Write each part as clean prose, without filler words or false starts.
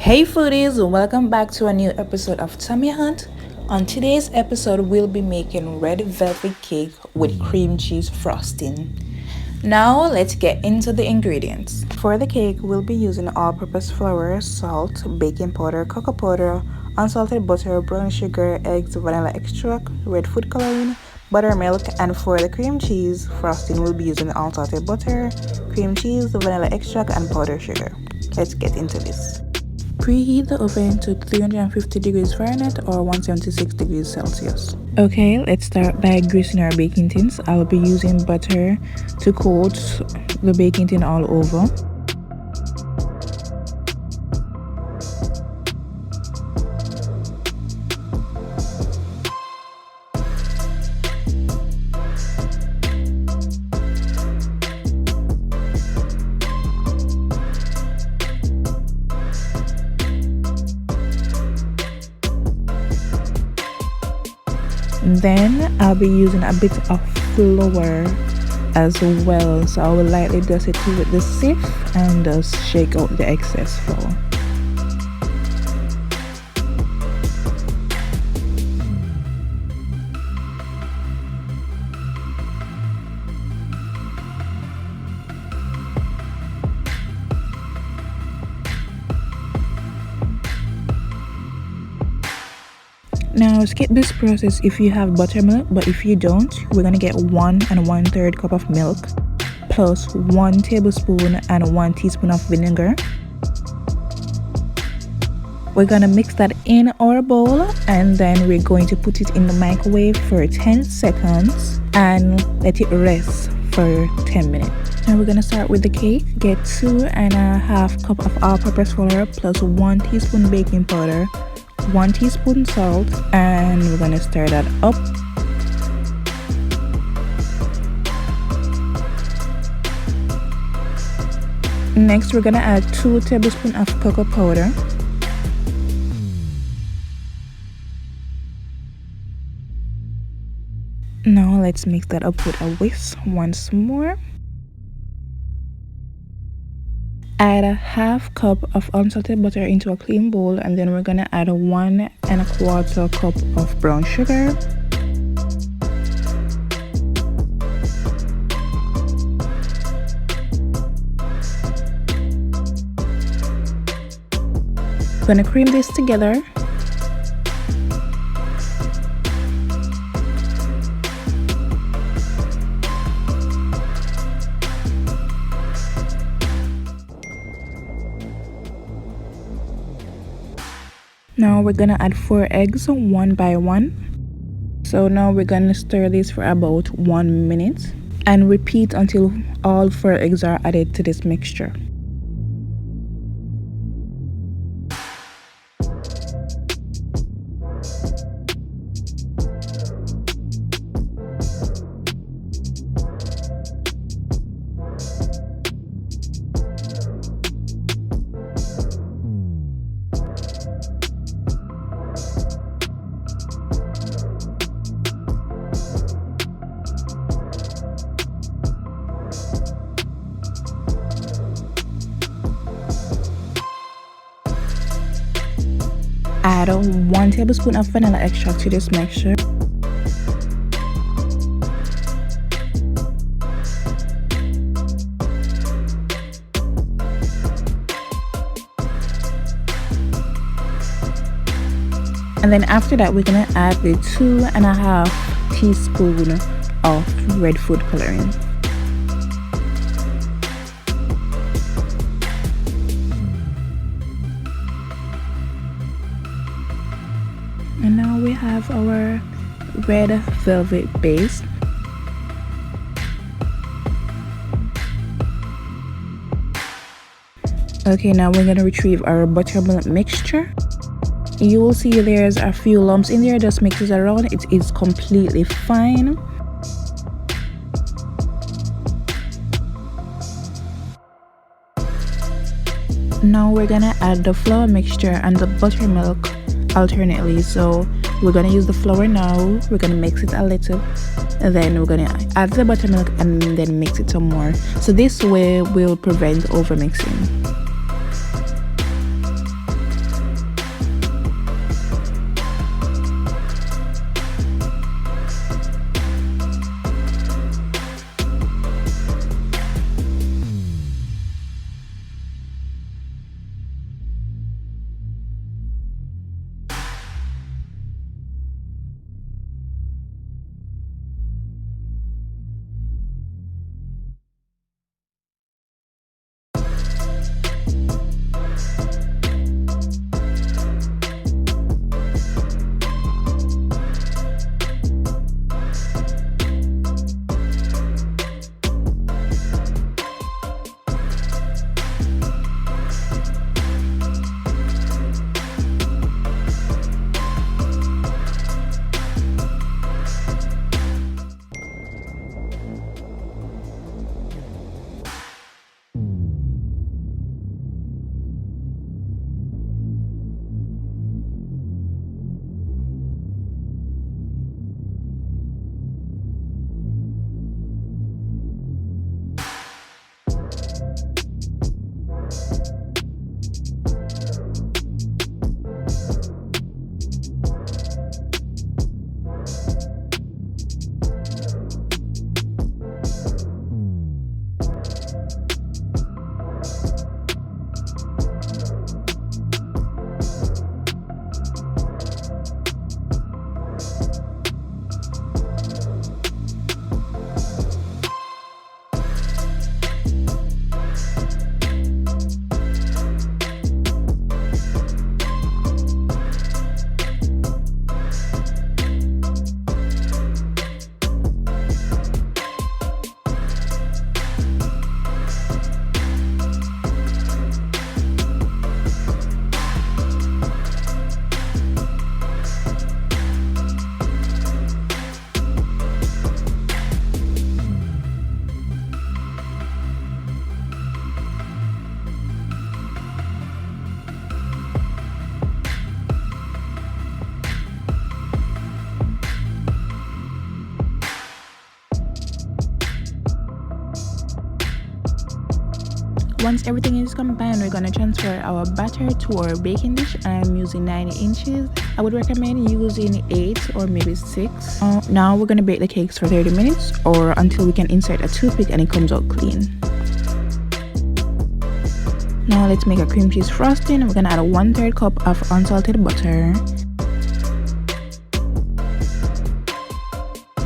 Hey foodies, welcome back to a new episode of Tummy Hunt. On today's episode, we'll be making red velvet cake with cream cheese frosting. Now let's get into the ingredients. For the cake, we'll be using all-purpose flour, salt, baking powder, cocoa powder, unsalted butter, brown sugar, eggs, vanilla extract, red food coloring, buttermilk, and for the cream cheese frosting, we'll be using unsalted butter, cream cheese, vanilla extract, and powdered sugar. Let's get into this. Preheat the oven to 350 degrees Fahrenheit or 176 degrees Celsius. Okay, let's start by greasing our baking tins. I'll be using butter to coat the baking tin all over. Then I'll be using a bit of flour as well, so I will lightly dust it with the sieve and just shake out the excess flour. Now skip this process if you have buttermilk, but if you don't, we're gonna get 1 1/3 cup of milk plus 1 tablespoon and 1 teaspoon of vinegar. We're gonna mix that in our bowl and then we're going to put it in the microwave for 10 seconds and let it rest for 10 minutes. Now we're gonna start with the cake. Get 2 1/2 cup of all-purpose flour plus 1 teaspoon baking powder, 1 teaspoon salt, and we're gonna stir that up. Next, we're gonna add 2 tablespoons of cocoa powder. Now let's mix that up with a whisk once more. Add a 1/2 cup of unsalted butter into a clean bowl, and then we're gonna add 1 1/4 cup of brown sugar, gonna cream this together. Now we're gonna add 4 eggs one by one. So now we're gonna stir this for about 1 minute and repeat until all 4 eggs are added to this mixture. Add 1 tablespoon of vanilla extract to this mixture. And then after that, we're gonna add the 2 1/2 teaspoon of red food coloring. And now we have our red velvet base. Okay, now we're gonna retrieve our buttermilk mixture. You will see there's a few lumps in there. Just mix it around. It is completely fine. Now we're gonna add the flour mixture and the buttermilk alternately. So we're gonna use the flour now, we're gonna mix it a little, and then we're gonna add the buttermilk and then mix it some more. So this way will prevent over mixing. Once everything is combined, we're gonna transfer our batter to our baking dish. I'm using 90 inches. I would recommend using 8 or maybe 6. Now we're gonna bake the cakes for 30 minutes or until we can insert a toothpick and it comes out clean. Now let's make a cream cheese frosting. We're gonna add a 1/3 cup of unsalted butter,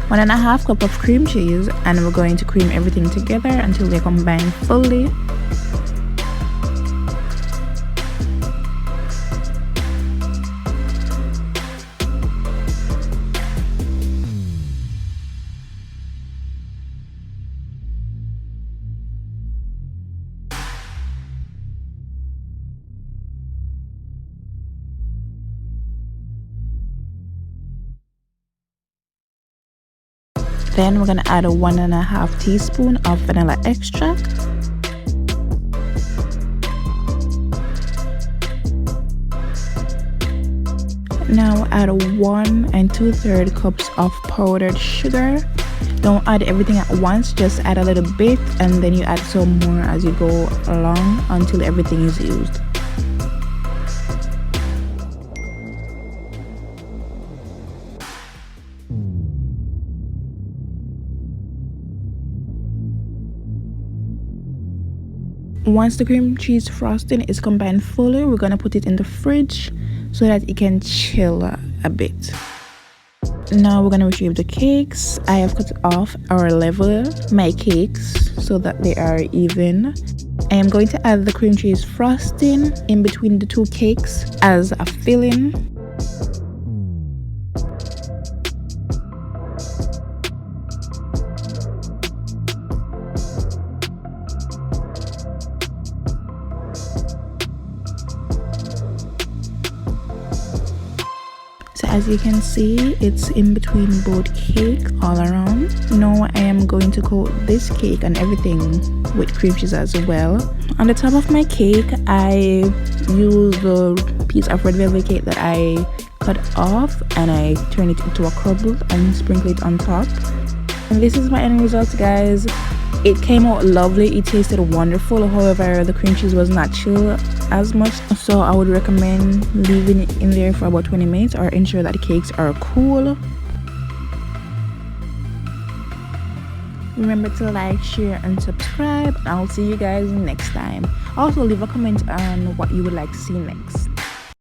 1.5 cup of cream cheese, and we're going to cream everything together until they combine fully. Then we're gonna add a 1.5 teaspoon of vanilla extract, now add 1 2/3 cups of powdered sugar. Don't add everything at once, just add a little bit and then you add some more as you go along until everything is used. Once the cream cheese frosting is combined fully, we're gonna put it in the fridge so that it can chill a bit. Now we're gonna retrieve the cakes. I have cut off or level my cakes so that they are even. I am going to add the cream cheese frosting in between the two cakes as a filling. As you can see, it's in between both cake all around. Now I am going to coat this cake and everything with cream cheese as well. On the top of my cake, I use the piece of red velvet cake that I cut off and I turn it into a crumble and sprinkle it on top. And this is my end result, guys. It came out lovely, it tasted wonderful. However, the cream cheese was not chill as much, so I would recommend leaving it in there for about 20 minutes or ensure that the cakes are cool. Remember to like, share and subscribe, and I'll see you guys next time. Also leave a comment on what you would like to see next.